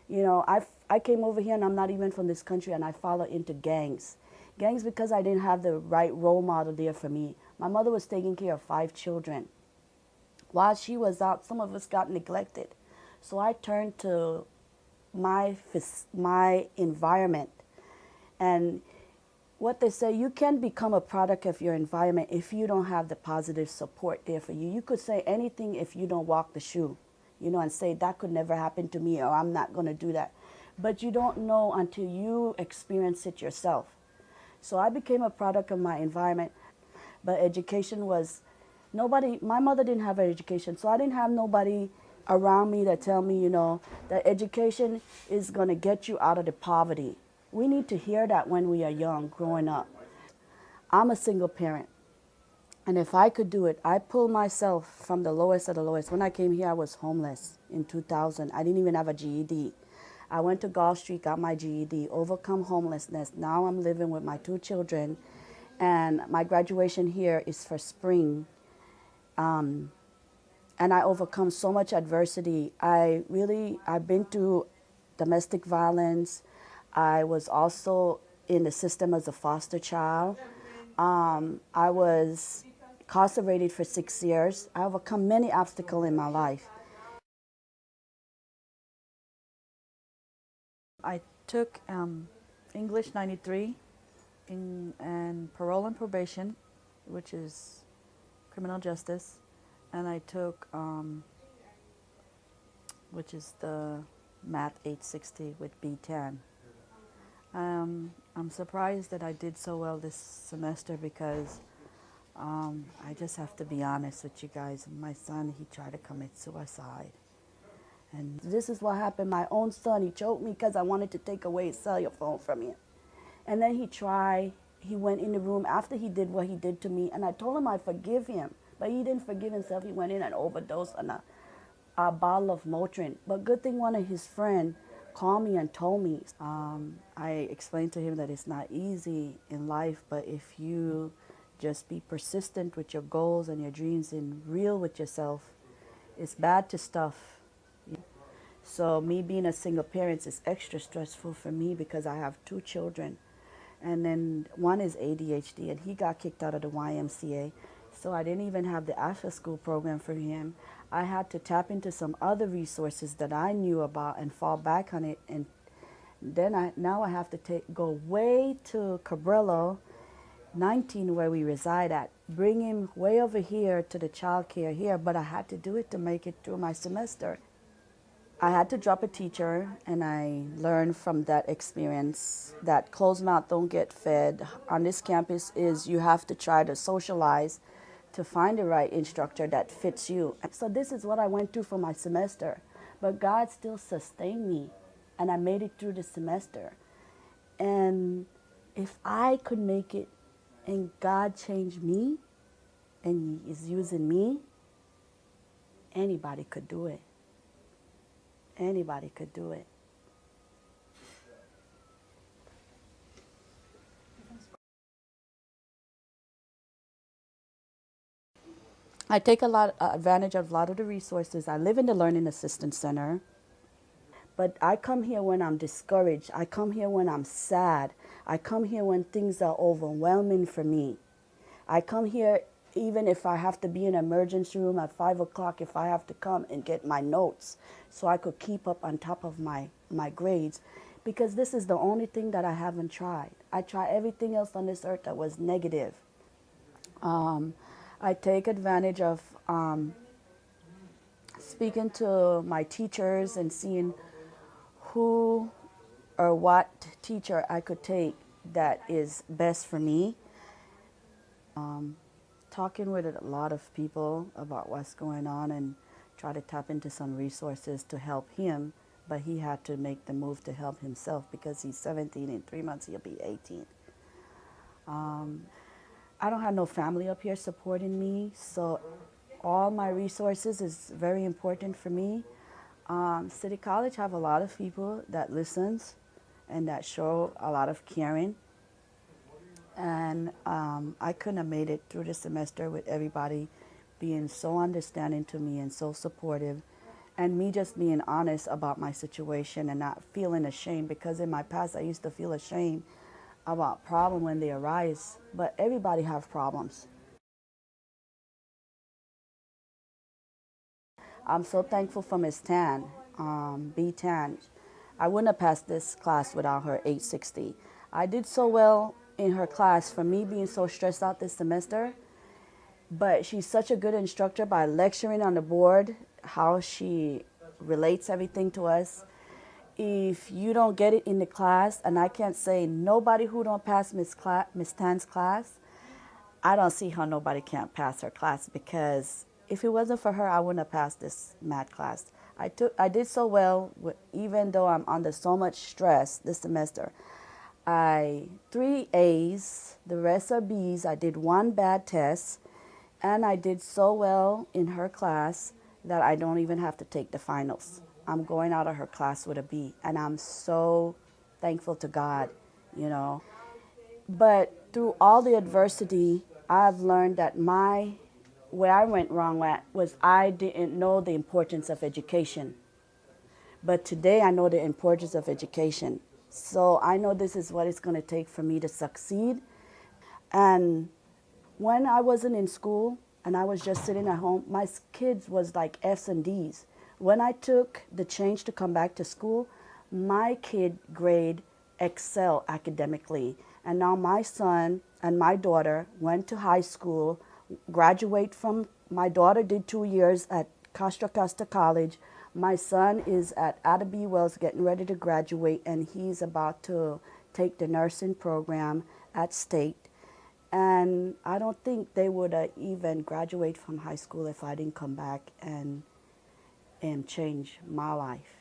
You know, I came over here and I'm not even from this country, and I followed into gangs. Gangs because I didn't have the right role model there for me. My mother was taking care of 5 children. While she was out, some of us got neglected. So I turned to my environment. And what they say, you can become a product of your environment if you don't have the positive support there for you. You could say anything if you don't walk the shoe, you know, and say that could never happen to me, or I'm not going to do that. But you don't know until you experience it yourself. So I became a product of my environment. But education was nobody, my mother didn't have an education, so I didn't have nobody around me that tell me, you know, that education is going to get you out of the poverty. We need to hear that when we are young, growing up. I'm a single parent. And if I could do it, I pulled myself from the lowest of the lowest. When I came here, I was homeless in 2000. I didn't even have a GED. I went to Gulf Street, got my GED, overcome homelessness. Now I'm living with my 2 children, and my graduation here is for spring. And I overcome so much adversity. I've been through domestic violence. I was also in the system as a foster child. I was incarcerated for 6 years. I overcome many obstacles in my life. I took English 93 and parole and probation, which is criminal justice, and I took, which is the Math 860 with B10. I'm surprised that I did so well this semester because I just have to be honest with you guys. My son, he tried to commit suicide. And this is what happened. My own son, he choked me because I wanted to take away his cellular phone from him. And then he went in the room after he did what he did to me, and I told him I forgive him. But he didn't forgive himself. He went in and overdosed on a bottle of Motrin. But good thing one of his friends called me and told me. I explained to him that it's not easy in life, but if you just be persistent with your goals and your dreams and real with yourself, it's bad to stuff. So me being a single parent is extra stressful for me because I have 2 children. And then one is ADHD, and he got kicked out of the YMCA. So I didn't even have the after school program for him. I had to tap into some other resources that I knew about and fall back on it. And then now I have to go way to Cabrillo, 19, where we reside at, bring him way over here to the child care here. But I had to do it to make it through my semester. I had to drop a teacher, and I learned from that experience that closed mouth don't get fed. On this campus is you have to try to socialize to find the right instructor that fits you. So this is what I went through for my semester. But God still sustained me, and I made it through the semester. And if I could make it and God changed me and is using me, anybody could do it. Anybody could do it. I take a lot advantage of a lot of the resources. I live in the Learning Assistance Center, but I come here when I'm discouraged. I come here when I'm sad. I come here when things are overwhelming for me. I come here even if I have to be in an emergency room at 5 o'clock, if I have to come and get my notes so I could keep up on top of my grades, because this is the only thing that I haven't tried. I tried everything else on this earth that was negative. I take advantage of speaking to my teachers and seeing who or what teacher I could take that is best for me. Talking with a lot of people about what's going on and try to tap into some resources to help him, but he had to make the move to help himself because he's 17. In 3 months he'll be 18. I don't have no family up here supporting me, so all my resources is very important for me. City College have a lot of people that listens and that show a lot of caring. And I couldn't have made it through the semester with everybody being so understanding to me and so supportive. And me just being honest about my situation and not feeling ashamed, because in my past I used to feel ashamed about problems when they arise, but everybody have problems. I'm so thankful for Miss Tan, B Tan. I wouldn't have passed this class without her 860. I did so well in her class for me being so stressed out this semester, but she's such a good instructor by lecturing on the board how she relates everything to us. If you don't get it in the class, and I can't say nobody who don't pass Miss Tan's class, I don't see how nobody can't pass her class, because if it wasn't for her, I wouldn't have passed this math class. I did so well, even though I'm under so much stress this semester. I 3 A's, the rest are B's. I did one bad test, and I did so well in her class that I don't even have to take the finals. I'm going out of her class with a B, and I'm so thankful to God, you know. But through all the adversity, I've learned that where I went wrong at was I didn't know the importance of education. But today I know the importance of education. So I know this is what it's going to take for me to succeed. And when I wasn't in school and I was just sitting at home, my kids was like F's and D's. When I took the change to come back to school, my kid grade excel academically. And now my son and my daughter went to high school, my daughter did 2 years at Contra Costa College. My son is at Ada B. Wells getting ready to graduate, and he's about to take the nursing program at State. And I don't think they would even graduate from high school if I didn't come back and change my life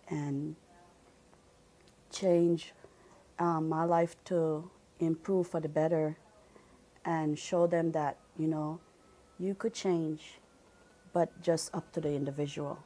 and change my life to improve for the better and show them that, you could change, but just up to the individual.